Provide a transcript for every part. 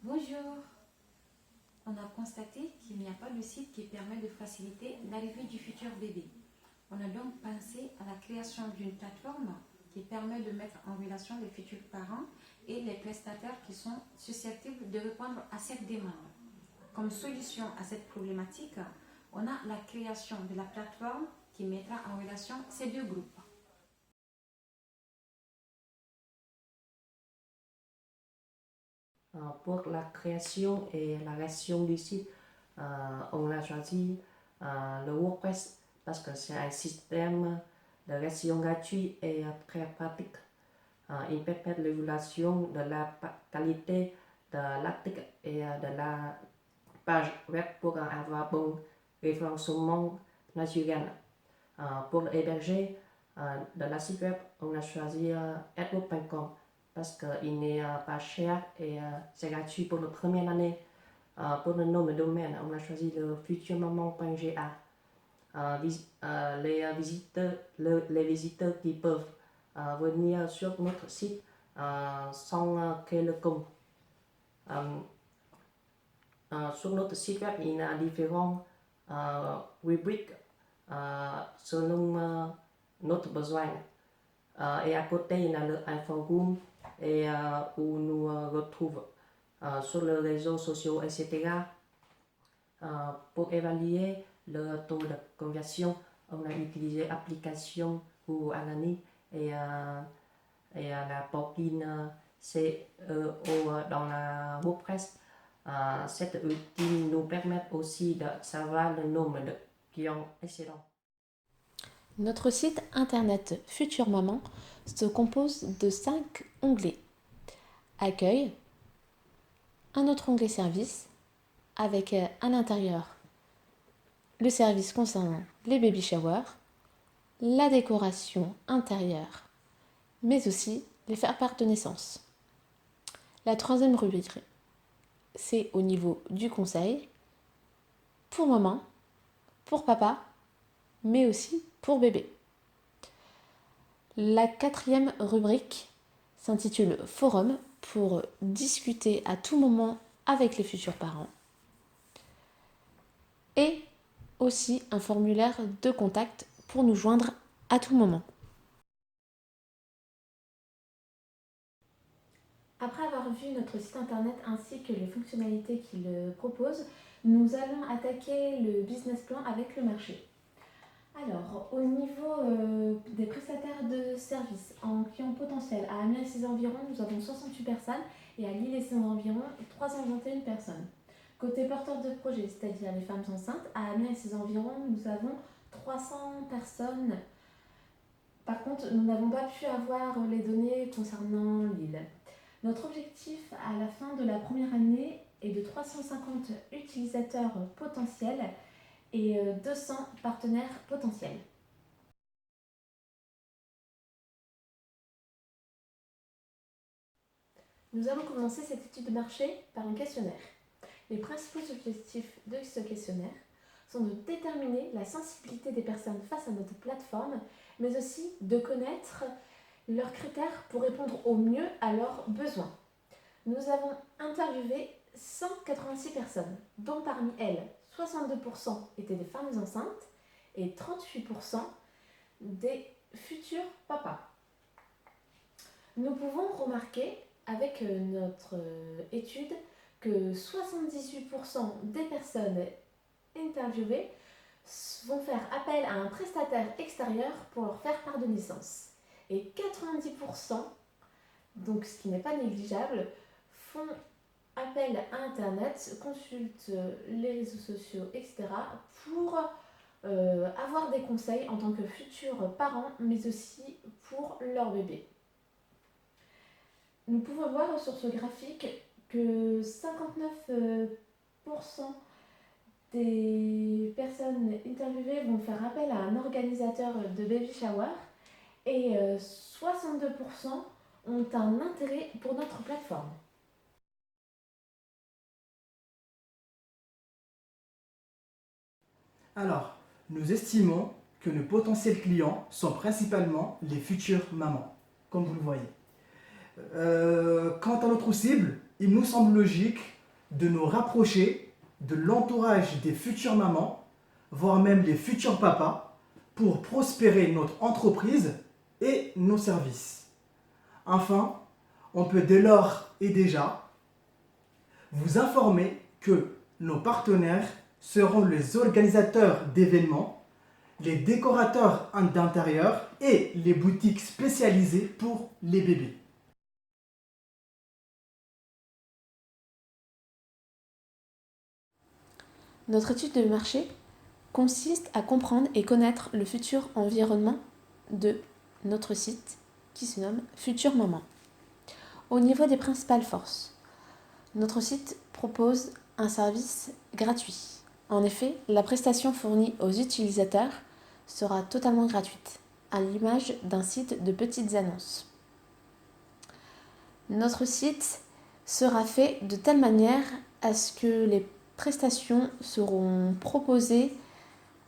Bonjour. On a constaté qu'il n'y a pas de site qui permet de faciliter l'arrivée du futur bébé. On a donc pensé à la création d'une plateforme qui permet de mettre en relation les futurs parents et les prestataires qui sont susceptibles de répondre à cette demande. Comme solution à cette problématique, on a la création de la plateforme qui mettra en relation ces deux groupes. Pour la création et la gestion du site, on a choisi le WordPress parce que c'est un système de gestion gratuit et très pratique. Il permet l'évaluation de la qualité de l'article et de la page web pour avoir bon référencement naturel. Pour héberger de la site web, on a choisi adwords.com parce qu'il n'est pas cher et c'est gratuit pour la première année. Pour le nom de domaine, on a choisi le futurmaman.ga. Les visiteurs qui peuvent venir sur notre site sans créer le compte. Sur notre site web, il y a différentes rubriques selon notre besoin. Et à côté, il y a le forum et où nous retrouvons sur les réseaux sociaux, etc. Pour évaluer le taux de conversion, on a utilisé l'application ou Alani et la plugin CEO dans la WordPress. Cet outil nous permet aussi de savoir le nombre de clients excellents. Notre site internet Future Maman se compose de 5 onglets. Accueil, un autre onglet service, avec à l'intérieur le service concernant les baby showers, la décoration intérieure, mais aussi les faire-part de naissance. La troisième rubrique, c'est au niveau du conseil, pour maman, pour papa, mais aussi pour bébé. La quatrième rubrique s'intitule Forum pour discuter à tout moment avec les futurs parents. Et aussi un formulaire de contact pour nous joindre à tout moment. Après avoir vu notre site internet ainsi que les fonctionnalités qu'il propose, nous allons attaquer le business plan avec le marché. Alors, au niveau des prestataires de services en clients potentiels, à Amiens et ses environs, nous avons 68 personnes et à Lille et ses environs, 321 personnes. Côté porteurs de projet, c'est-à-dire les femmes enceintes, à Amiens et ses environs, nous avons 300 personnes. Par contre, nous n'avons pas pu avoir les données concernant Lille. Notre objectif à la fin de la première année est de 350 utilisateurs potentiels et 200 partenaires potentiels. Nous allons commencer cette étude de marché par un questionnaire. Les principaux objectifs de ce questionnaire sont de déterminer la sensibilité des personnes face à notre plateforme, mais aussi de connaître leurs critères pour répondre au mieux à leurs besoins. Nous avons interviewé 186 personnes, dont parmi elles, 62% étaient des femmes enceintes et 38% des futurs papas. Nous pouvons remarquer avec notre étude que 78% des personnes interviewées vont faire appel à un prestataire extérieur pour leur faire part de naissance. Et 90%, donc ce qui n'est pas négligeable, font appel à Internet, consultent les réseaux sociaux, etc. pour avoir des conseils en tant que futurs parents, mais aussi pour leur bébé. Nous pouvons voir sur ce graphique que 59% des personnes interviewées vont faire appel à un organisateur de baby shower et 62% ont un intérêt pour notre plateforme. Alors, nous estimons que nos potentiels clients sont principalement les futures mamans, comme vous le voyez. Quant à notre cible, il nous semble logique de nous rapprocher de l'entourage des futures mamans, voire même les futurs papas, pour prospérer notre entreprise et nos services. Enfin, on peut dès lors et déjà vous informer que nos partenaires seront les organisateurs d'événements, les décorateurs d'intérieur et les boutiques spécialisées pour les bébés. Notre étude de marché consiste à comprendre et connaître le futur environnement de notre site qui se nomme Future Maman. Au niveau des principales forces, notre site propose un service gratuit. En effet, la prestation fournie aux utilisateurs sera totalement gratuite, à l'image d'un site de petites annonces. Notre site sera fait de telle manière à ce que les prestations seront proposées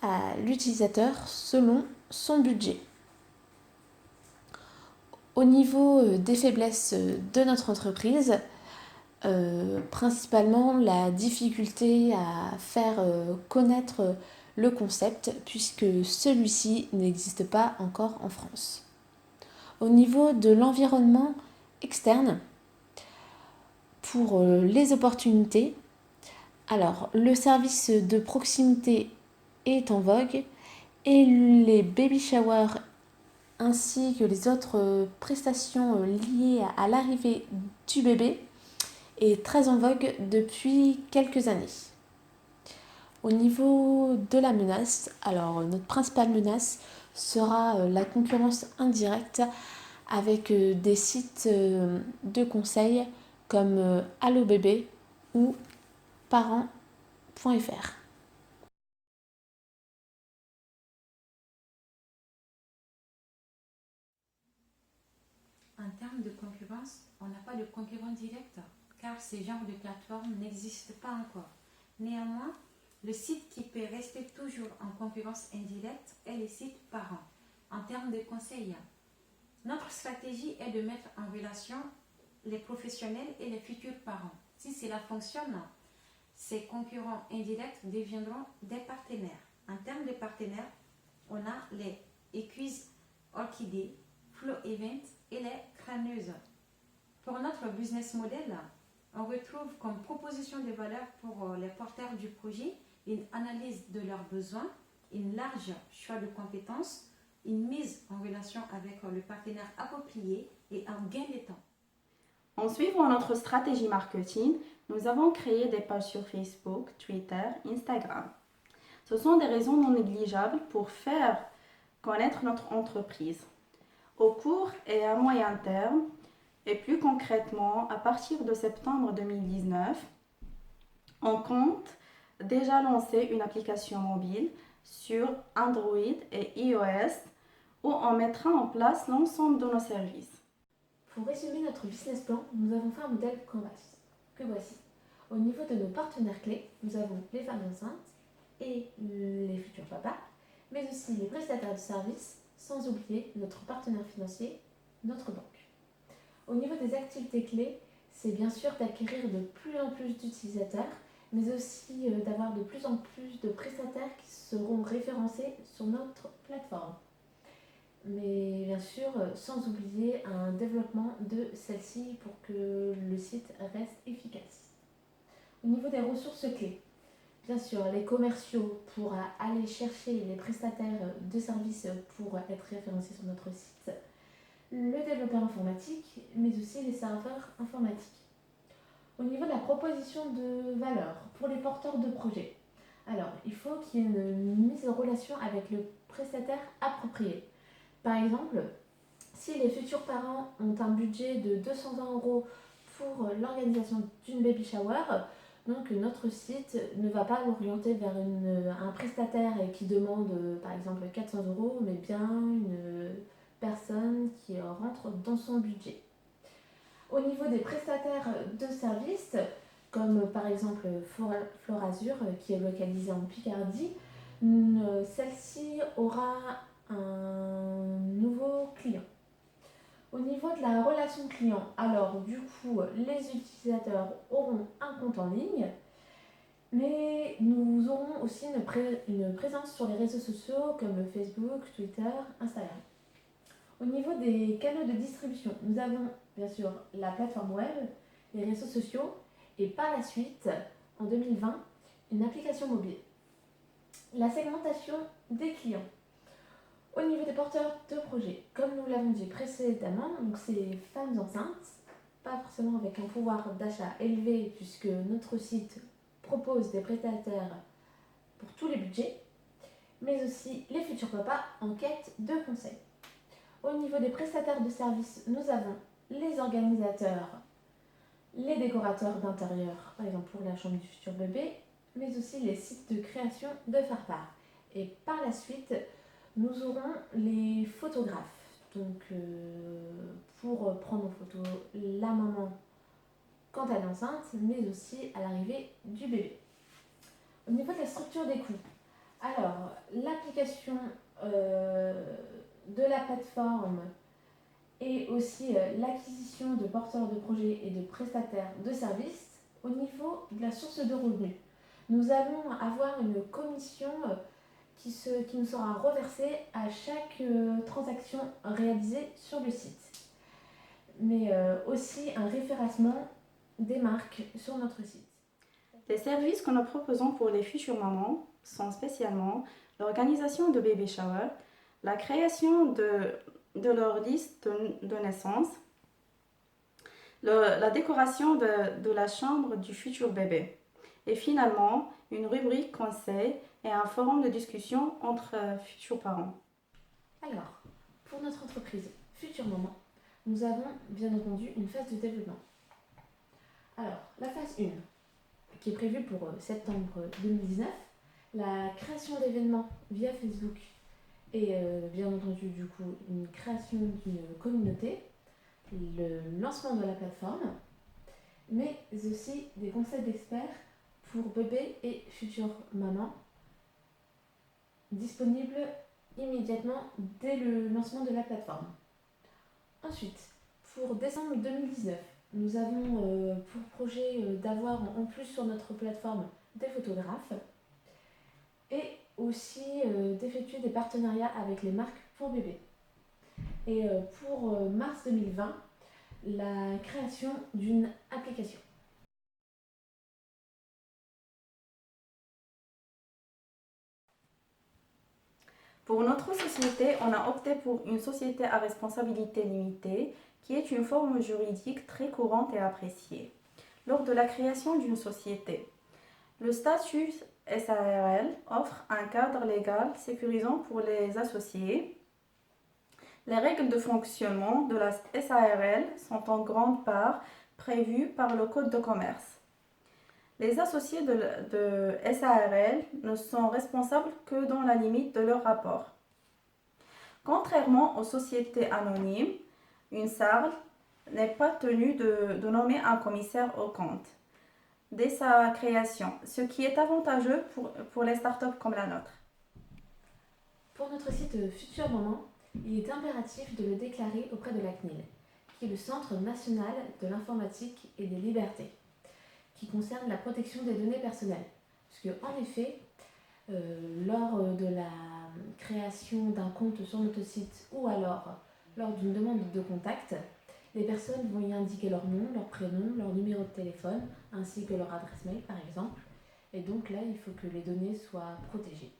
à l'utilisateur selon son budget. Au niveau des faiblesses de notre entreprise, principalement la difficulté à faire connaître le concept puisque celui-ci n'existe pas encore en France. Au niveau de l'environnement externe, pour les opportunités, alors le service de proximité est en vogue et les baby showers ainsi que les autres prestations liées à l'arrivée du bébé est très en vogue depuis quelques années. Au niveau de la menace, alors notre principale menace sera la concurrence indirecte avec des sites de conseil comme Allo Bébé ou parents.fr. En termes de concurrence, on n'a pas de concurrent direct car ces genres de plateformes n'existent pas encore. Néanmoins, le site qui peut rester toujours en concurrence indirecte est le site parents. En termes de conseils, notre stratégie est de mettre en relation les professionnels et les futurs parents. Si cela fonctionne, ces concurrents indirects deviendront des partenaires. En termes de partenaires, on a les Equiz Orchidée, Flow Event et les crâneuses. Pour notre business model, on retrouve comme proposition de valeur pour les porteurs du projet une analyse de leurs besoins, une large choix de compétences, une mise en relation avec le partenaire approprié et un gain de temps. En suivant notre stratégie marketing, nous avons créé des pages sur Facebook, Twitter, Instagram. Ce sont des raisons non négligeables pour faire connaître notre entreprise. Au court et à moyen terme, et plus concrètement, à partir de septembre 2019, on compte déjà lancer une application mobile sur Android et iOS où on mettra en place l'ensemble de nos services. Pour résumer notre business plan, nous avons fait un modèle Canvas, que voici. Au niveau de nos partenaires clés, nous avons les femmes enceintes et les futurs papas, mais aussi les prestataires de services, sans oublier notre partenaire financier, notre banque. Au niveau des activités clés, c'est bien sûr d'acquérir de plus en plus d'utilisateurs, mais aussi d'avoir de plus en plus de prestataires qui seront référencés sur notre plateforme. Mais bien sûr, sans oublier un développement de celle-ci pour que le site reste efficace. Au niveau des ressources clés, bien sûr, les commerciaux pour aller chercher les prestataires de services pour être référencés sur notre site, le développeur informatique, mais aussi les serveurs informatiques. Au niveau de la proposition de valeur pour les porteurs de projets, alors il faut qu'il y ait une mise en relation avec le prestataire approprié. Par exemple, si les futurs parents ont un budget de 220 € pour l'organisation d'une baby shower, donc notre site ne va pas l'orienter vers un prestataire qui demande par exemple 400 €, mais bien une personne qui rentre dans son budget. Au niveau des prestataires de services, comme par exemple Florazur qui est localisée en Picardie, celle-ci aura un nouveau client. Au niveau de la relation client, alors du coup, les utilisateurs auront un compte en ligne, mais nous aurons aussi une présence sur les réseaux sociaux comme Facebook, Twitter, Instagram. Au niveau des canaux de distribution, nous avons bien sûr la plateforme web, les réseaux sociaux et par la suite, en 2020, une application mobile. La segmentation des clients. Au niveau des porteurs de projets, comme nous l'avons dit précédemment, donc c'est les femmes enceintes, pas forcément avec un pouvoir d'achat élevé puisque notre site propose des prestataires pour tous les budgets, mais aussi les futurs papas en quête de conseils. Au niveau des prestataires de services, nous avons les organisateurs, les décorateurs d'intérieur, par exemple pour la chambre du futur bébé, mais aussi les sites de création de faire-part. Et par la suite, nous aurons les photographes, donc pour prendre en photo la maman quand elle est enceinte, mais aussi à l'arrivée du bébé. Au niveau de la structure des coûts, alors l'application de la plateforme et aussi l'acquisition de porteurs de projets et de prestataires de services au niveau de la source de revenus. Nous allons avoir une commission qui nous sera reversée à chaque transaction réalisée sur le site, mais aussi un référencement des marques sur notre site. Les services que nous proposons pour les futures mamans sont spécialement l'organisation de baby shower, la création de leur liste de naissance, la décoration de la chambre du futur bébé et finalement une rubrique conseil et un forum de discussion entre futurs parents. Alors, pour notre entreprise Future Maman, nous avons bien entendu une phase de développement. Alors, la phase 1, qui est prévue pour septembre 2019, la création d'événements via Facebook et bien entendu du coup une création d'une communauté, le lancement de la plateforme, mais aussi des conseils d'experts pour bébés et futures mamans disponibles immédiatement dès le lancement de la plateforme. Ensuite, pour décembre 2019, nous avons pour projet d'avoir en plus sur notre plateforme des photographes et aussi d'effectuer des partenariats avec les marques pour bébés. Et pour mars 2020, la création d'une application. Pour notre société, on a opté pour une société à responsabilité limitée, qui est une forme juridique très courante et appréciée. Lors de la création d'une société, le statut SARL offre un cadre légal sécurisant pour les associés. Les règles de fonctionnement de la SARL sont en grande part prévues par le Code de commerce. Les associés de SARL ne sont responsables que dans la limite de leur rapport. Contrairement aux sociétés anonymes, une SARL n'est pas tenue de nommer un commissaire aux comptes dès sa création, ce qui est avantageux pour les startups comme la nôtre. Pour notre site Future Maman, il est impératif de le déclarer auprès de la CNIL, qui est le Centre national de l'informatique et des libertés, qui concerne la protection des données personnelles. Parce que, en effet, lors de la création d'un compte sur notre site ou alors lors d'une demande de contact, les personnes vont y indiquer leur nom, leur prénom, leur numéro de téléphone, ainsi que leur adresse mail par exemple. Et donc là, il faut que les données soient protégées.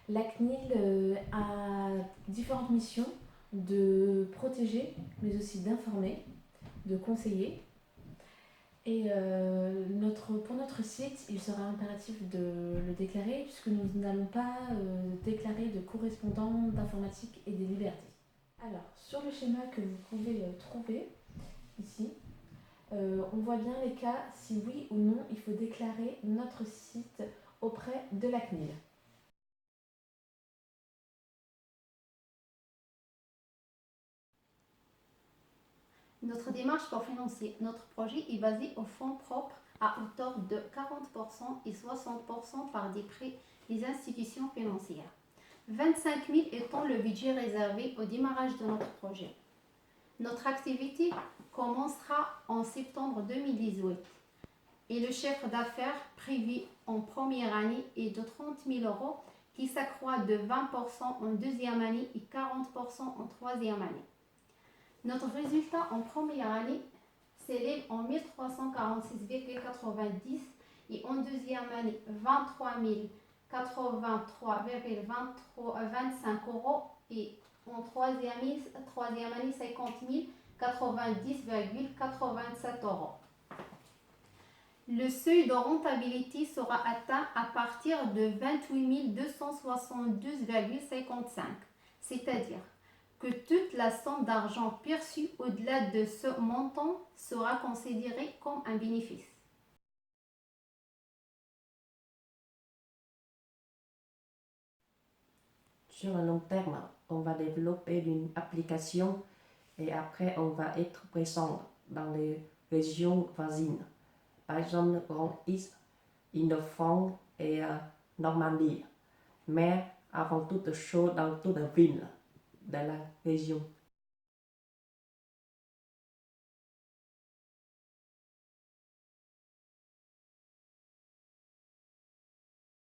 La CNIL a différentes missions de protéger, mais aussi d'informer, de conseiller. Et pour notre site, il sera impératif de le déclarer puisque nous n'allons pas déclarer de correspondant d'informatique et des libertés. Alors, sur le schéma que vous pouvez trouver ici, on voit bien les cas si oui ou non il faut déclarer notre site auprès de la CNIL. Notre démarche pour financer notre projet est basée au fonds propres à hauteur de 40% et 60% par des prêts des institutions financières. 25 000 étant le budget réservé au démarrage de notre projet. Notre activité commencera en septembre 2018 et le chiffre d'affaires prévu en première année est de 30 000 euros qui s'accroît de 20% en deuxième année et 40% en troisième année. Notre résultat en première année s'élève en 1346,90 et en deuxième année 23 083,25 euros et en troisième année 50 090,87 euros. Le seuil de rentabilité sera atteint à partir de 28 272,55, c'est-à-dire que toute la somme d'argent perçue au-delà de ce montant sera considérée comme un bénéfice. Sur le long terme, on va développer une application et après on va être présent dans les régions voisines. Par exemple, Grand Est, Île-de-France et Normandie. Mais avant toute chose dans toute la ville de la région.